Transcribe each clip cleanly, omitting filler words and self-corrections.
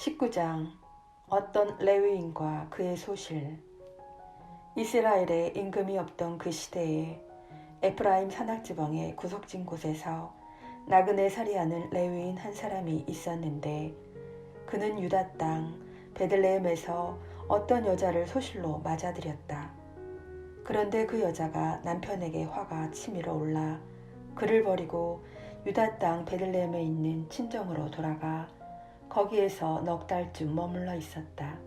19장 어떤 레위인과 그의 소실. 이스라엘에 임금이 없던 그 시대에 에프라임 산악지방의 구석진 곳에서 나그네 살이하는 레위인 한 사람이 있었는데, 그는 유다 땅 베들레헴에서 어떤 여자를 소실로 맞아들였다. 그런데 그 여자가 남편에게 화가 치밀어 올라 그를 버리고 유다 땅 베들레헴에 있는 친정으로 돌아가 거기에서 넉 달쯤 머물러 있었다.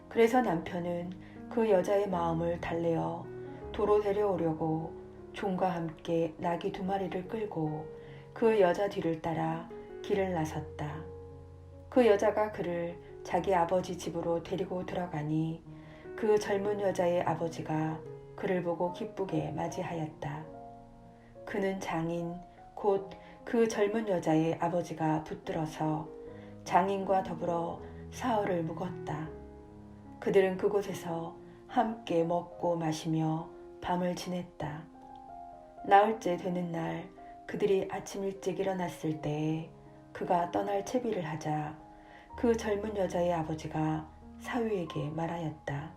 그래서 남편은 그 여자의 마음을 달래어 도로 데려오려고 종과 함께 나귀 2마리를 끌고 그 여자 뒤를 따라 길을 나섰다. 그 여자가 그를 자기 아버지 집으로 데리고 들어가니 그 젊은 여자의 아버지가 그를 보고 기쁘게 맞이하였다. 그는 장인 곧 그 젊은 여자의 아버지가 붙들어서 장인과 더불어 사흘을 묵었다. 그들은 그곳에서 함께 먹고 마시며 밤을 지냈다. 나흘째 되는 날 그들이 아침 일찍 일어났을 때에 그가 떠날 채비를 하자 그 젊은 여자의 아버지가 사위에게 말하였다.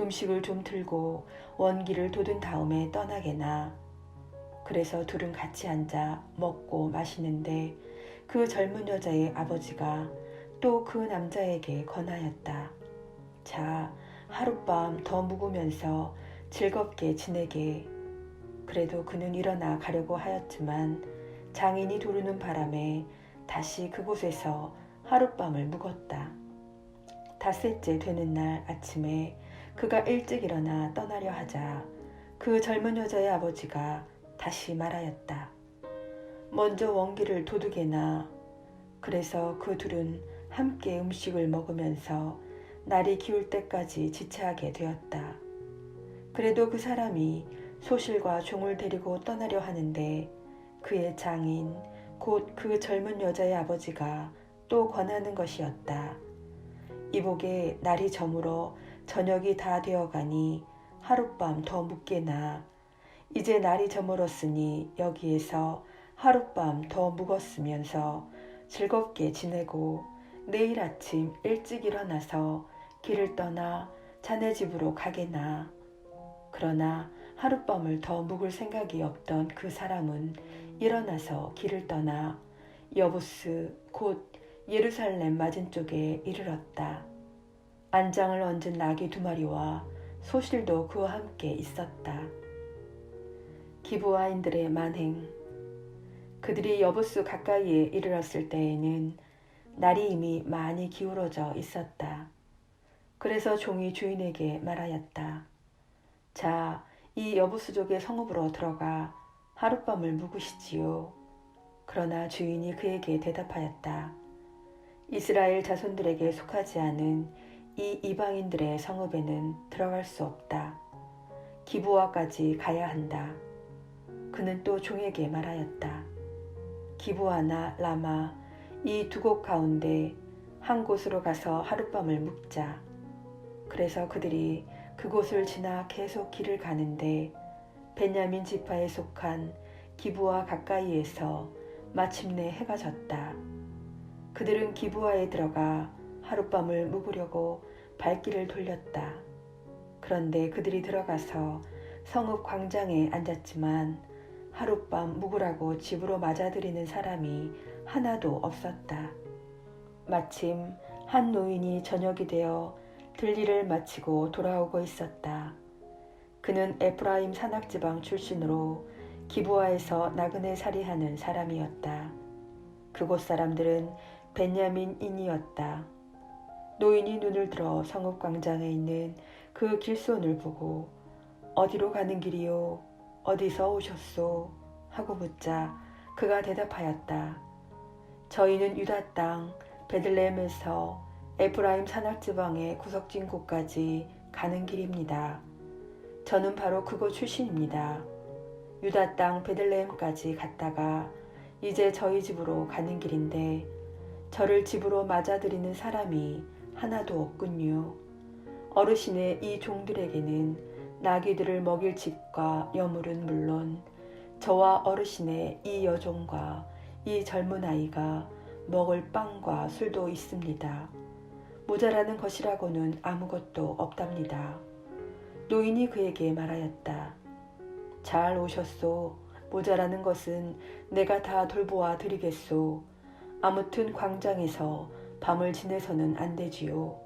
음식을 좀 들고 원기를 돋은 다음에 떠나게나. 그래서 둘은 같이 앉아 먹고 마시는데 그 젊은 여자의 아버지가 또 그 남자에게 권하였다. 자, 하룻밤 더 묵으면서 즐겁게 지내게. 그래도 그는 일어나 가려고 하였지만 장인이 두르는 바람에 다시 그곳에서 하룻밤을 묵었다. 닷새째 되는 날 아침에 그가 일찍 일어나 떠나려 하자 그 젊은 여자의 아버지가 다시 말하였다. 먼저 원기를 도두게나. 그래서 그 둘은 함께 음식을 먹으면서 날이 기울 때까지 지체하게 되었다. 그래도 그 사람이 소실과 종을 데리고 떠나려 하는데 그의 장인 곧 그 젊은 여자의 아버지가 또 권하는 것이었다. 이복에 날이 저물어 저녁이 다 되어가니 하룻밤 더 묵게나. 이제 날이 저물었으니 여기에서 하룻밤 더 묵었으면서 즐겁게 지내고 내일 아침 일찍 일어나서 길을 떠나 자네 집으로 가게나. 그러나 하룻밤을 더 묵을 생각이 없던 그 사람은 일어나서 길을 떠나 여부스 곧 예루살렘 맞은쪽에 이르렀다. 안장을 얹은 나귀 2마리와 소실도 그와 함께 있었다. 기브아인들의 만행. 그들이 여부스 가까이에 이르렀을 때에는 날이 이미 많이 기울어져 있었다. 그래서 종이 주인에게 말하였다. 자, 이 여부스족의 성읍으로 들어가 하룻밤을 묵으시지요. 그러나 주인이 그에게 대답하였다. 이스라엘 자손들에게 속하지 않은 이 이방인들의 성읍에는 들어갈 수 없다. 기브아까지 가야 한다. 그는 또 종에게 말하였다. 기브아나 라마 이 2곳 가운데 한 곳으로 가서 하룻밤을 묵자. 그래서 그들이 그곳을 지나 계속 길을 가는데 베냐민 지파에 속한 기브아 가까이에서 마침내 해가 졌다. 그들은 기브아에 들어가 하룻밤을 묵으려고 발길을 돌렸다. 그런데 그들이 들어가서 성읍 광장에 앉았지만 하룻밤 묵으라고 집으로 맞아들이는 사람이 하나도 없었다. 마침 한 노인이 저녁이 되어 들일을 마치고 돌아오고 있었다. 그는 에프라임 산악지방 출신으로 기브아에서 나그네 살이하는 사람이었다. 그곳 사람들은 베냐민인이었다. 노인이 눈을 들어 성읍 광장에 있는 그 길손을 보고 어디로 가는 길이요? 어디서 오셨소? 하고 묻자 그가 대답하였다. 저희는 유다 땅 베들레헴에서 에프라임 산악지방의 구석진 곳까지 가는 길입니다. 저는 바로 그곳 출신입니다. 유다 땅 베들레헴까지 갔다가 이제 저희 집으로 가는 길인데 저를 집으로 맞아들이는 사람이 하나도 없군요. 어르신의 이 종들에게는 나귀들을 먹일 집과 여물은 물론 저와 어르신의 이 여종과 이 젊은 아이가 먹을 빵과 술도 있습니다. 모자라는 것이라고는 아무것도 없답니다. 노인이 그에게 말하였다. 잘 오셨소. 모자라는 것은 내가 다 돌보아 드리겠소. 아무튼 광장에서 밤을 지내서는 안 되지요.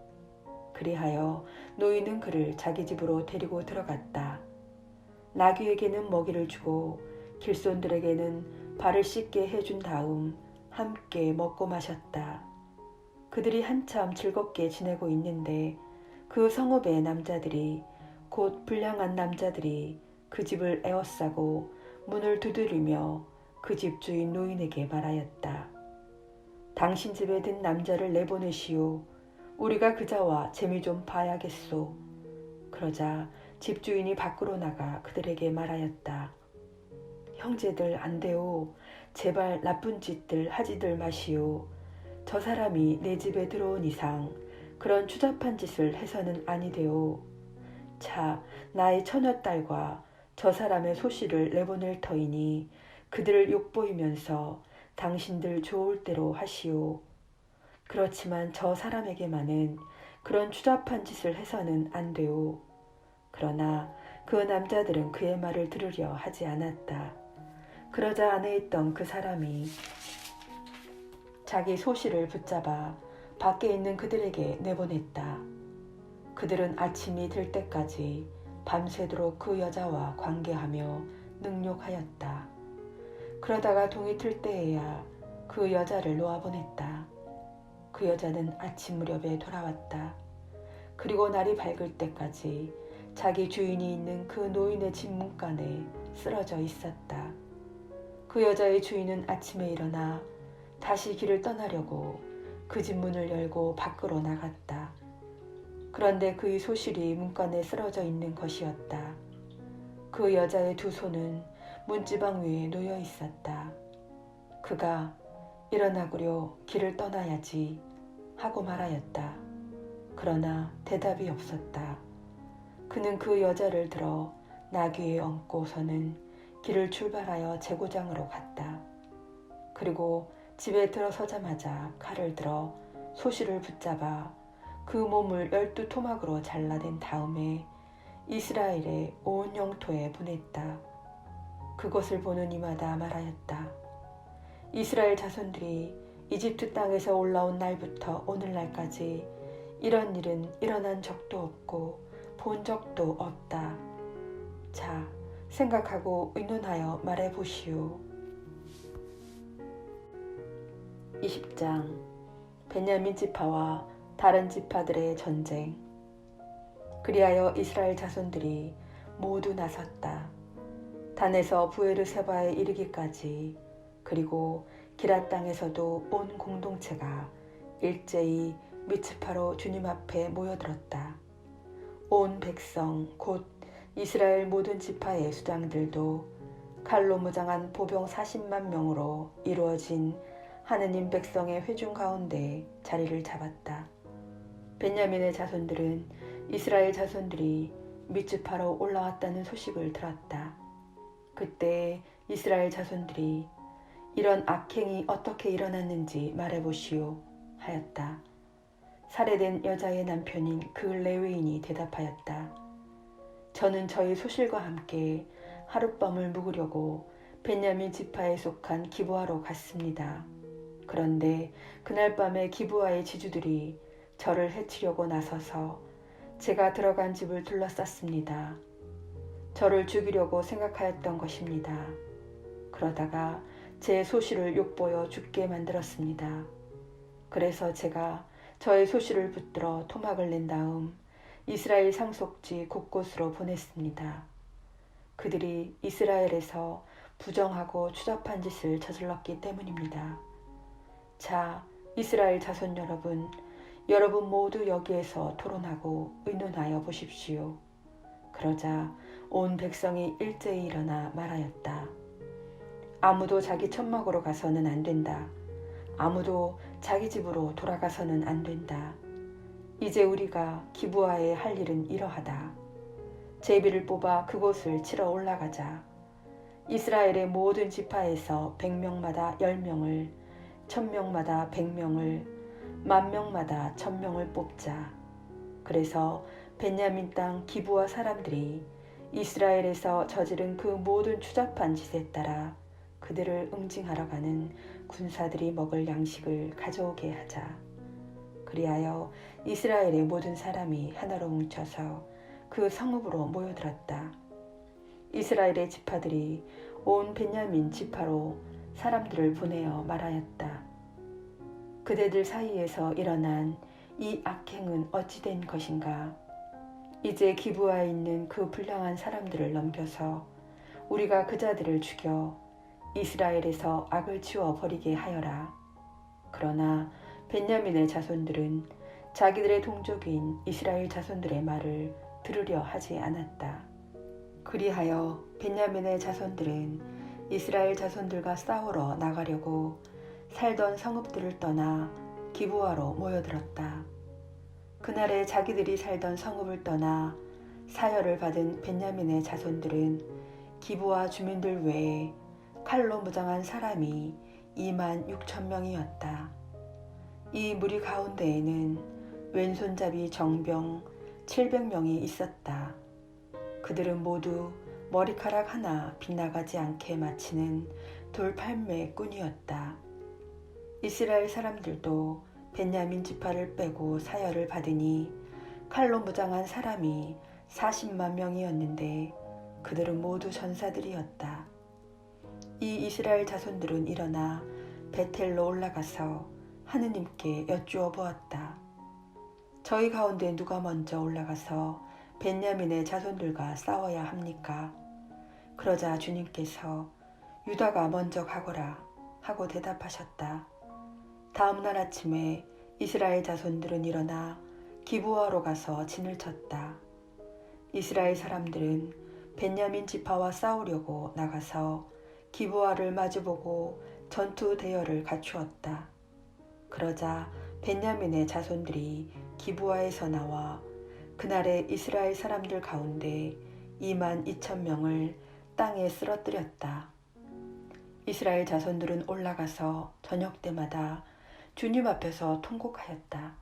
그리하여 노인은 그를 자기 집으로 데리고 들어갔다. 나귀에게는 먹이를 주고 길손들에게는 발을 씻게 해준 다음 함께 먹고 마셨다. 그들이 한참 즐겁게 지내고 있는데 그 성읍의 남자들이 곧 불량한 남자들이 그 집을 에워싸고 문을 두드리며 그 집 주인 노인에게 말하였다. 당신 집에 든 남자를 내보내시오. 우리가 그자와 재미 좀 봐야겠소. 그러자 집주인이 밖으로 나가 그들에게 말하였다. 형제들 안 돼요. 제발 나쁜 짓들 하지들 마시오. 저 사람이 내 집에 들어온 이상 그런 추잡한 짓을 해서는 아니되오. 자, 나의 처녀딸과 저 사람의 소씨를 내보낼 터이니 그들을 욕보이면서 당신들 좋을 대로 하시오. 그렇지만 저 사람에게만은 그런 추잡한 짓을 해서는 안 돼오. 그러나 그 남자들은 그의 말을 들으려 하지 않았다. 그러자 안에 있던 그 사람이 자기 소씨를 붙잡아 밖에 있는 그들에게 내보냈다. 그들은 아침이 들 때까지 밤새도록 그 여자와 관계하며 능욕하였다. 그러다가 동이 틀 때에야 그 여자를 놓아보냈다. 그 여자는 아침 무렵에 돌아왔다. 그리고 날이 밝을 때까지 자기 주인이 있는 그 노인의 집 문간에 쓰러져 있었다. 그 여자의 주인은 아침에 일어나 다시 길을 떠나려고 그 집 문을 열고 밖으로 나갔다. 그런데 그의 소실이 문간에 쓰러져 있는 것이었다. 그 여자의 두 손은 문지방 위에 놓여 있었다. 그가 일어나구려 길을 떠나야지 하고 말하였다. 그러나 대답이 없었다. 그는 그 여자를 들어 나귀에 얹고서는 길을 출발하여 제고장으로 갔다. 그리고 집에 들어서자마자 칼을 들어 소실을 붙잡아 그 몸을 12토막으로 잘라낸 다음에 이스라엘의 온 영토에 보냈다. 그것을 보는 이마다 말하였다. 이스라엘 자손들이 이집트 땅에서 올라온 날부터 오늘날까지 이런 일은 일어난 적도 없고 본 적도 없다. 자, 생각하고 의논하여 말해보시오. 20장 베냐민 지파와 다른 지파들의 전쟁. 그리하여 이스라엘 자손들이 모두 나섰다. 단에서 부에르세바에 이르기까지 그리고 기럇 땅에서도 온 공동체가 일제히 미츠파로 주님 앞에 모여들었다. 온 백성 곧 이스라엘 모든 지파의 수장들도 칼로 무장한 보병 40만 명으로 이루어진 하느님 백성의 회중 가운데 자리를 잡았다. 베냐민의 자손들은 이스라엘 자손들이 미츠파로 올라왔다는 소식을 들었다. 그때 이스라엘 자손들이 이런 악행이 어떻게 일어났는지 말해보시오 하였다. 살해된 여자의 남편인 그 레위인이 대답하였다. 저는 저희 소실과 함께 하룻밤을 묵으려고 베냐민 지파에 속한 기브아로 갔습니다. 그런데 그날 밤에 기브아의 지주들이 저를 해치려고 나서서 제가 들어간 집을 둘러쌌습니다. 저를 죽이려고 생각하였던 것입니다. 그러다가 제 소실을 욕보여 죽게 만들었습니다. 그래서 제가 저의 소실을 붙들어 토막을 낸 다음 이스라엘 상속지 곳곳으로 보냈습니다. 그들이 이스라엘에서 부정하고 추잡한 짓을 저질렀기 때문입니다. 자, 이스라엘 자손 여러분, 여러분 모두 여기에서 토론하고 의논하여 보십시오. 그러자 온 백성이 일제히 일어나 말하였다. 아무도 자기 천막으로 가서는 안 된다. 아무도 자기 집으로 돌아가서는 안 된다. 이제 우리가 기브아에 할 일은 이러하다. 제비를 뽑아 그곳을 치러 올라가자. 이스라엘의 모든 지파에서 100명마다 10명을 1000명마다 100명을, 10,000명마다 1000명을 뽑자. 그래서 베냐민 땅 기브아 사람들이 이스라엘에서 저지른 그 모든 추잡한 짓에 따라 그들을 응징하러 가는 군사들이 먹을 양식을 가져오게 하자. 그리하여 이스라엘의 모든 사람이 하나로 뭉쳐서 그 성읍으로 모여들었다. 이스라엘의 지파들이 온 베냐민 지파로 사람들을 보내어 말하였다. 그대들 사이에서 일어난 이 악행은 어찌 된 것인가? 이제 기브아에 있는 그 불량한 사람들을 넘겨서 우리가 그 자들을 죽여 이스라엘에서 악을 치워 버리게 하여라. 그러나 베냐민의 자손들은 자기들의 동족인 이스라엘 자손들의 말을 들으려 하지 않았다. 그리하여 베냐민의 자손들은 이스라엘 자손들과 싸우러 나가려고 살던 성읍들을 떠나 기브아로 모여들었다. 그날에 자기들이 살던 성읍을 떠나 사열을 받은 베냐민의 자손들은 기브아 주민들 외에 칼로 무장한 사람이 26,000명이었다. 이 무리 가운데에는 왼손잡이 정병 700명이 있었다. 그들은 모두 머리카락 하나 빗나가지 않게 마치는 돌팔매 꾼이었다. 이스라엘 사람들도 베냐민 지파를 빼고 사열을 받으니 칼로 무장한 사람이 40만 명이었는데 그들은 모두 전사들이었다. 이 이스라엘 자손들은 일어나 베텔로 올라가서 하느님께 여쭈어 보았다. 저희 가운데 누가 먼저 올라가서 베냐민의 자손들과 싸워야 합니까? 그러자 주님께서 유다가 먼저 가거라 하고 대답하셨다. 다음 날 아침에 이스라엘 자손들은 일어나 기브아로 가서 진을 쳤다. 이스라엘 사람들은 베냐민 지파와 싸우려고 나가서 기브아를 마주보고 전투 대열을 갖추었다. 그러자 베냐민의 자손들이 기브아에서 나와 그날에 이스라엘 사람들 가운데 22,000명을 땅에 쓰러뜨렸다. 이스라엘 자손들은 올라가서 저녁 때마다 주님 앞에서 통곡하였다.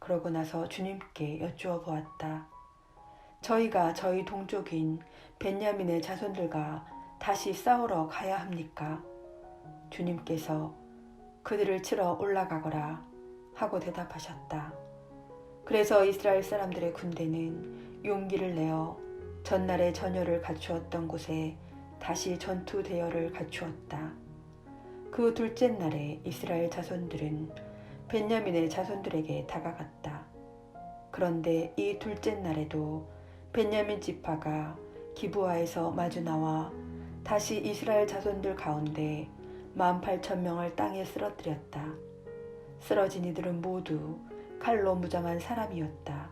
그러고 나서 주님께 여쭈어 보았다. 저희가 저희 동족인 베냐민의 자손들과 다시 싸우러 가야 합니까? 주님께서 그들을 치러 올라가거라 하고 대답하셨다. 그래서 이스라엘 사람들의 군대는 용기를 내어 전날에 전열을 갖추었던 곳에 다시 전투 대열을 갖추었다. 그 둘째 날에 이스라엘 자손들은 베냐민의 자손들에게 다가갔다. 그런데 이 둘째 날에도 베냐민 지파가 기브아에서 마주 나와 다시 이스라엘 자손들 가운데 18,000명을 땅에 쓰러뜨렸다. 쓰러진 이들은 모두 칼로 무장한 사람이었다.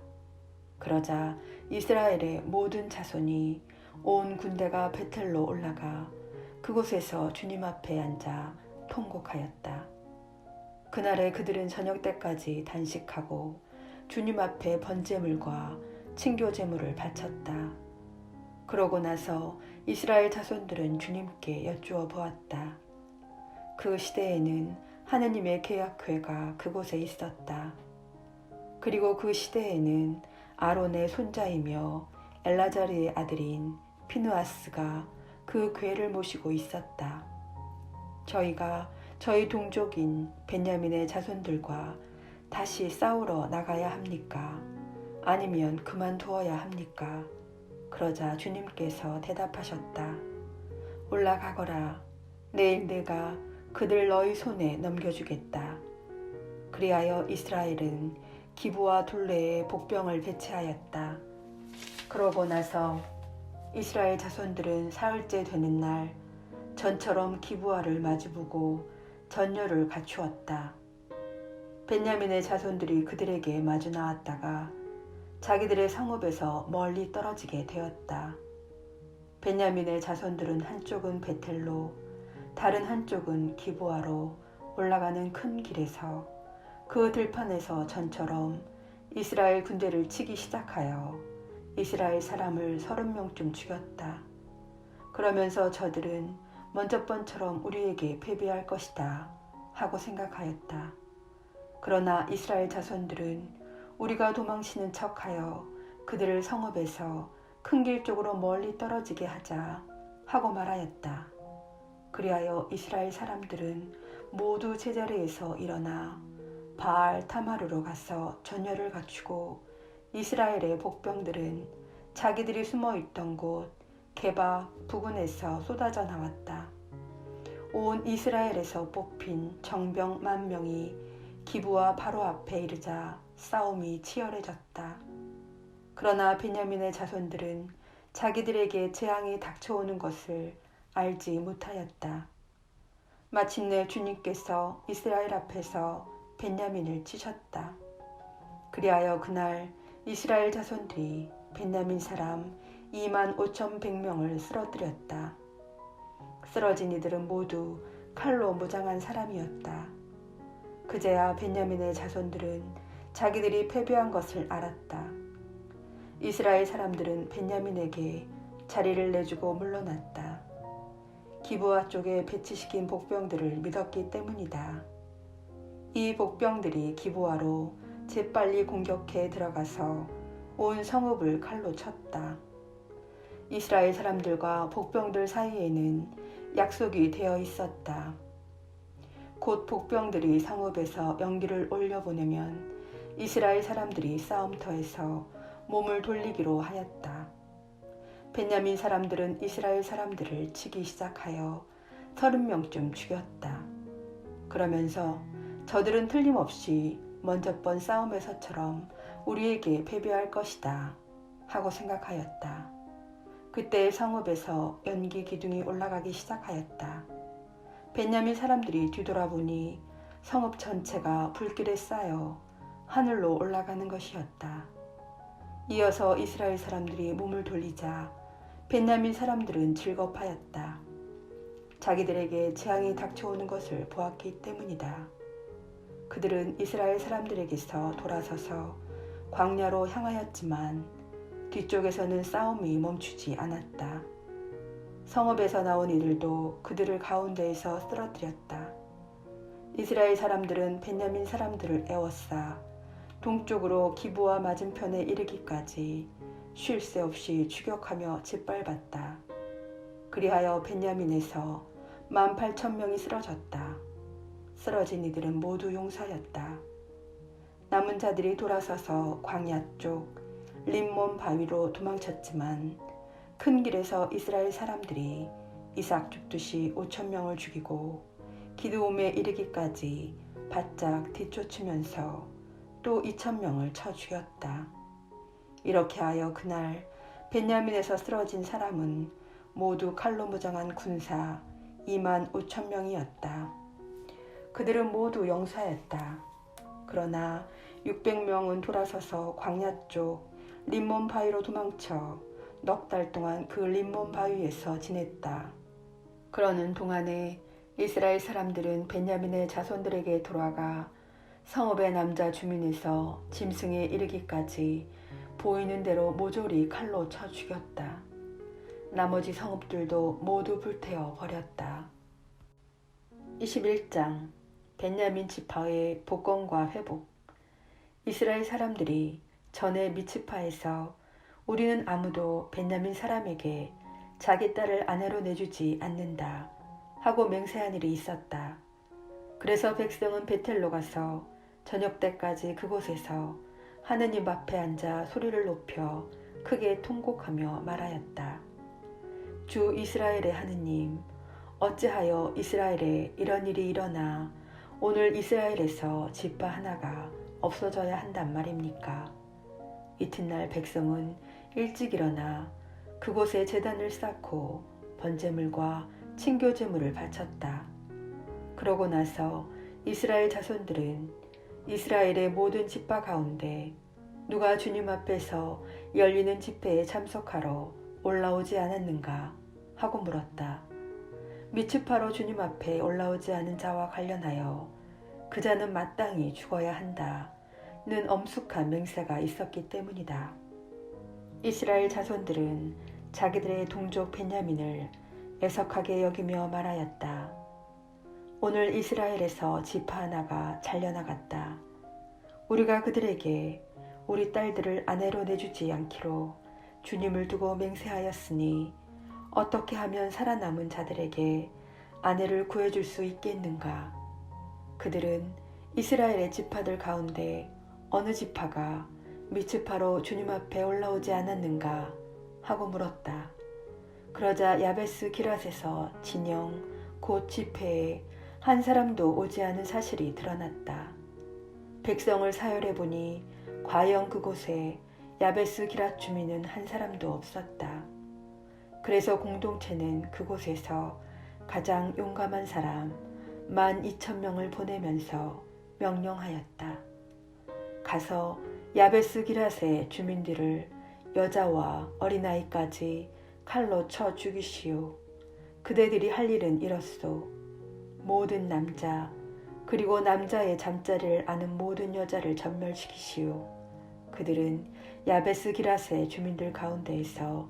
그러자 이스라엘의 모든 자손이 온 군대가 베텔로 올라가 그곳에서 주님 앞에 앉아 통곡하였다. 그날에 그들은 저녁 때까지 단식하고 주님 앞에 번제물과 친교제물을 바쳤다. 그러고 나서 이스라엘 자손들은 주님께 여쭈어 보았다. 그 시대에는 하느님의 계약궤가 그곳에 있었다. 그리고 그 시대에는 아론의 손자이며 엘라자르의 아들인 피느하스가 그 궤를 모시고 있었다. 저희가 저희 동족인 베냐민의 자손들과 다시 싸우러 나가야 합니까? 아니면 그만두어야 합니까? 그러자 주님께서 대답하셨다. 올라가거라. 내일 내가 그들 너희 손에 넘겨주겠다. 그리하여 이스라엘은 기브아 둘레에 복병을 배치하였다. 그러고 나서 이스라엘 자손들은 사흘째 되는 날 전처럼 기브아를 마주보고 전열을 갖추었다. 베냐민의 자손들이 그들에게 마주 나왔다가 자기들의 성읍에서 멀리 떨어지게 되었다. 베냐민의 자손들은 한쪽은 베텔로 다른 한쪽은 기브아로 올라가는 큰 길에서 그 들판에서 전처럼 이스라엘 군대를 치기 시작하여 이스라엘 사람을 30명쯤 죽였다. 그러면서 저들은 먼저 번처럼 우리에게 패배할 것이다 하고 생각하였다. 그러나 이스라엘 자손들은 우리가 도망치는 척하여 그들을 성읍에서 큰 길 쪽으로 멀리 떨어지게 하자 하고 말하였다. 그리하여 이스라엘 사람들은 모두 제자리에서 일어나 바알 타마르로 가서 전열을 갖추고 이스라엘의 복병들은 자기들이 숨어 있던 곳 게바 부근에서 쏟아져 나왔다. 온 이스라엘에서 뽑힌 정병 10,000명이 기브와 바로 앞에 이르자 싸움이 치열해졌다. 그러나 베냐민의 자손들은 자기들에게 재앙이 닥쳐오는 것을 알지 못하였다. 마침내 주님께서 이스라엘 앞에서 베냐민을 치셨다. 그리하여 그날 이스라엘 자손들이 베냐민 사람 25,100명을 쓰러뜨렸다. 쓰러진 이들은 모두 칼로 무장한 사람이었다. 그제야 베냐민의 자손들은 자기들이 패배한 것을 알았다. 이스라엘 사람들은 베냐민에게 자리를 내주고 물러났다. 기브아 쪽에 배치시킨 복병들을 믿었기 때문이다. 이 복병들이 기브아로 재빨리 공격해 들어가서 온 성읍을 칼로 쳤다. 이스라엘 사람들과 복병들 사이에는 약속이 되어 있었다. 곧 복병들이 성읍에서 연기를 올려보내면 이스라엘 사람들이 싸움터에서 몸을 돌리기로 하였다. 베냐민 사람들은 이스라엘 사람들을 치기 시작하여 30명쯤 죽였다. 그러면서 저들은 틀림없이 먼저 번 싸움에서처럼 우리에게 패배할 것이다 하고 생각하였다. 그때 성읍에서 연기 기둥이 올라가기 시작하였다. 베냐민 사람들이 뒤돌아보니 성읍 전체가 불길에 쌓여 하늘로 올라가는 것이었다. 이어서 이스라엘 사람들이 몸을 돌리자 베냐민 사람들은 즐겁하였다. 자기들에게 재앙이 닥쳐오는 것을 보았기 때문이다. 그들은 이스라엘 사람들에게서 돌아서서 광야로 향하였지만 뒤쪽에서는 싸움이 멈추지 않았다. 성읍에서 나온 이들도 그들을 가운데에서 쓰러뜨렸다. 이스라엘 사람들은 베냐민 사람들을 에워싸 동쪽으로 기브아 맞은편에 이르기까지 쉴 새 없이 추격하며 짓밟았다. 그리하여 베냐민에서 18,000명이 쓰러졌다. 쓰러진 이들은 모두 용사였다. 남은 자들이 돌아서서 광야 쪽 림몬 바위로 도망쳤지만 큰 길에서 이스라엘 사람들이 이삭 죽듯이 5,000명을 죽이고 기드옴에 이르기까지 바짝 뒤쫓으면서 또 2,000명을 쳐 죽였다. 이렇게 하여 그날 베냐민에서 쓰러진 사람은 모두 칼로 무장한 군사 25,000명이었다. 그들은 모두 용사였다. 그러나 600명은 돌아서서 광야 쪽 림몬 바위로 도망쳐 넉 달 동안 그 림몬 바위에서 지냈다. 그러는 동안에 이스라엘 사람들은 베냐민의 자손들에게 돌아가 성읍의 남자 주민에서 짐승에 이르기까지 보이는 대로 모조리 칼로 쳐 죽였다. 나머지 성읍들도 모두 불태워 버렸다. 21장 베냐민 지파의 복권과 회복. 이스라엘 사람들이 전에 미츠파에서 우리는 아무도 베냐민 사람에게 자기 딸을 아내로 내주지 않는다 하고 맹세한 일이 있었다. 그래서 백성은 베텔로 가서 저녁 때까지 그곳에서 하느님 앞에 앉아 소리를 높여 크게 통곡하며 말하였다. 주 이스라엘의 하느님, 어찌하여 이스라엘에 이런 일이 일어나 오늘 이스라엘에서 지파 하나가 없어져야 한단 말입니까? 이튿날 백성은 일찍 일어나 그곳에 제단을 쌓고 번제물과 친교제물을 바쳤다. 그러고 나서 이스라엘 자손들은 이스라엘의 모든 지파 가운데 누가 주님 앞에서 열리는 집회에 참석하러 올라오지 않았는가 하고 물었다. 미츠파로 주님 앞에 올라오지 않은 자와 관련하여 그 자는 마땅히 죽어야 한다는 엄숙한 맹세가 있었기 때문이다. 이스라엘 자손들은 자기들의 동족 베냐민을 애석하게 여기며 말하였다. 오늘 이스라엘에서 지파 하나가 잘려나갔다. 우리가 그들에게 우리 딸들을 아내로 내주지 않기로 주님을 두고 맹세하였으니 어떻게 하면 살아남은 자들에게 아내를 구해줄 수 있겠는가? 그들은 이스라엘의 지파들 가운데 어느 지파가 미츠파로 주님 앞에 올라오지 않았는가? 하고 물었다. 그러자 야베스 기랏에서 진영 곧 집회에 한 사람도 오지 않은 사실이 드러났다. 백성을 사열해 보니 과연 그곳에 야베스 기랏 주민은 한 사람도 없었다. 그래서 공동체는 그곳에서 가장 용감한 사람 12,000명을 보내면서 명령하였다. 가서 야베스 기랏의 주민들을 여자와 어린아이까지 칼로 쳐 죽이시오. 그대들이 할 일은 이렇소. 모든 남자 그리고 남자의 잠자리를 아는 모든 여자를 전멸시키시오. 그들은 야베스 기랏의 주민들 가운데에서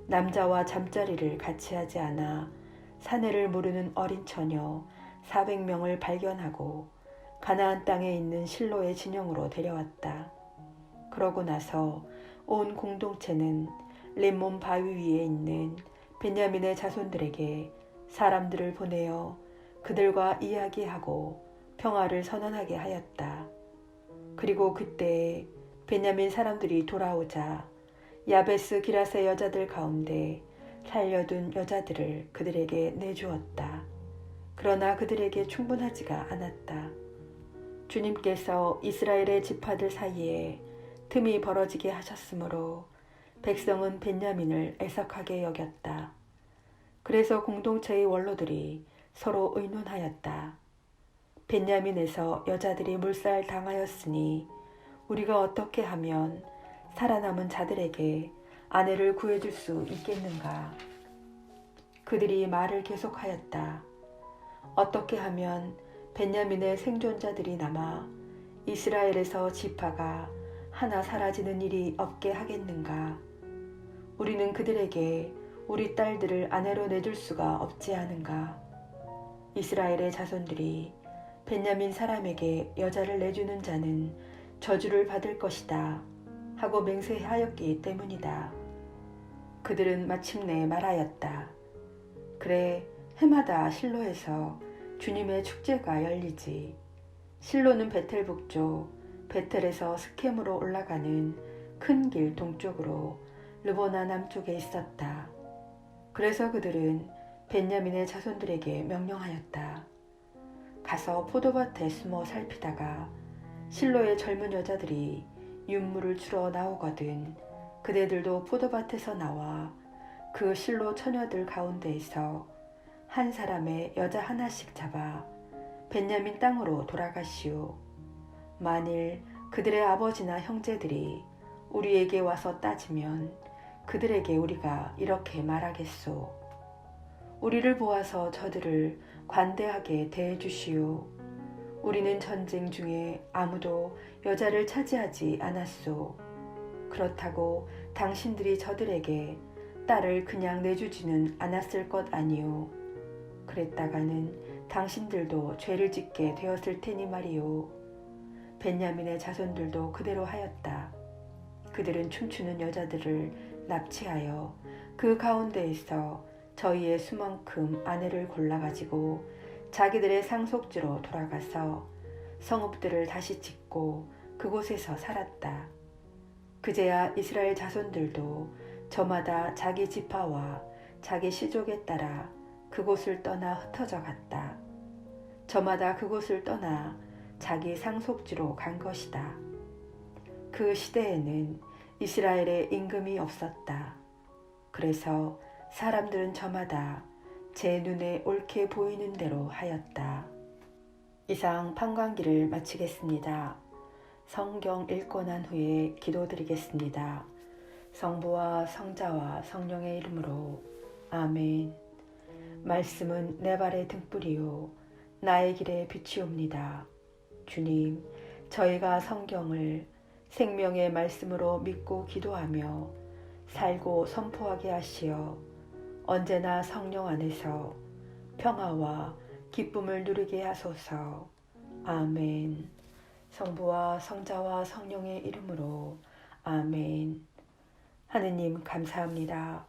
남자와 잠자리를 같이 하지 않아 사내를 모르는 어린 처녀 400명을 발견하고 가나안 땅에 있는 실로의 진영으로 데려왔다. 그러고 나서 온 공동체는 림몬 바위 위에 있는 베냐민의 자손들에게 사람들을 보내어 그들과 이야기하고 평화를 선언하게 하였다. 그리고 그때 베냐민 사람들이 돌아오자 야베스 기랏의 여자들 가운데 살려둔 여자들을 그들에게 내주었다. 그러나 그들에게 충분하지가 않았다. 주님께서 이스라엘의 지파들 사이에 틈이 벌어지게 하셨으므로 백성은 베냐민을 애석하게 여겼다. 그래서 공동체의 원로들이 서로 의논하였다. 베냐민에서 여자들이 물살 당하였으니 우리가 어떻게 하면 살아남은 자들에게 아내를 구해줄 수 있겠는가? 그들이 말을 계속하였다. 어떻게 하면 베냐민의 생존자들이 남아 이스라엘에서 지파가 하나 사라지는 일이 없게 하겠는가? 우리는 그들에게 우리 딸들을 아내로 내줄 수가 없지 않은가? 이스라엘의 자손들이 베냐민 사람에게 여자를 내주는 자는 저주를 받을 것이다 하고 맹세하였기 때문이다. 그들은 마침내 말하였다. 그래, 해마다 실로에서 주님의 축제가 열리지. 실로는 베텔 북쪽, 베텔에서 스켐으로 올라가는 큰 길 동쪽으로 르보나 남쪽에 있었다. 그래서 그들은 베냐민의 자손들에게 명령하였다. 가서 포도밭에 숨어 살피다가 실로의 젊은 여자들이 윤물을 주러 나오거든 그대들도 포도밭에서 나와 그 실로 처녀들 가운데에서 한 사람의 여자 하나씩 잡아 베냐민 땅으로 돌아가시오. 만일 그들의 아버지나 형제들이 우리에게 와서 따지면 그들에게 우리가 이렇게 말하겠소. 우리를 보아서 저들을 관대하게 대해주시오. 우리는 전쟁 중에 아무도 여자를 차지하지 않았소. 그렇다고 당신들이 저들에게 딸을 그냥 내주지는 않았을 것 아니오. 그랬다가는 당신들도 죄를 짓게 되었을 테니 말이오. 베냐민의 자손들도 그대로 하였다. 그들은 춤추는 여자들을 납치하여 그 가운데에서 저희의 수만큼 아내를 골라가지고 자기들의 상속지로 돌아가서 성읍들을 다시 짓고 그곳에서 살았다. 그제야 이스라엘 자손들도 저마다 자기 지파와 자기 시족에 따라 그곳을 떠나 흩어져 갔다. 저마다 그곳을 떠나 자기 상속지로 간 것이다. 그 시대에는 이스라엘에 임금이 없었다. 그래서 사람들은 저마다 제 눈에 옳게 보이는 대로 하였다. 이상 판관기를 마치겠습니다. 성경 읽고 난 후에 기도드리겠습니다. 성부와 성자와 성령의 이름으로 아멘. 말씀은 내 발의 등불이요 나의 길에 비치옵니다. 주님, 저희가 성경을 생명의 말씀으로 믿고 기도하며 살고 선포하게 하시어 언제나 성령 안에서 평화와 기쁨을 누리게 하소서. 아멘. 성부와 성자와 성령의 이름으로 아멘. 하느님 감사합니다.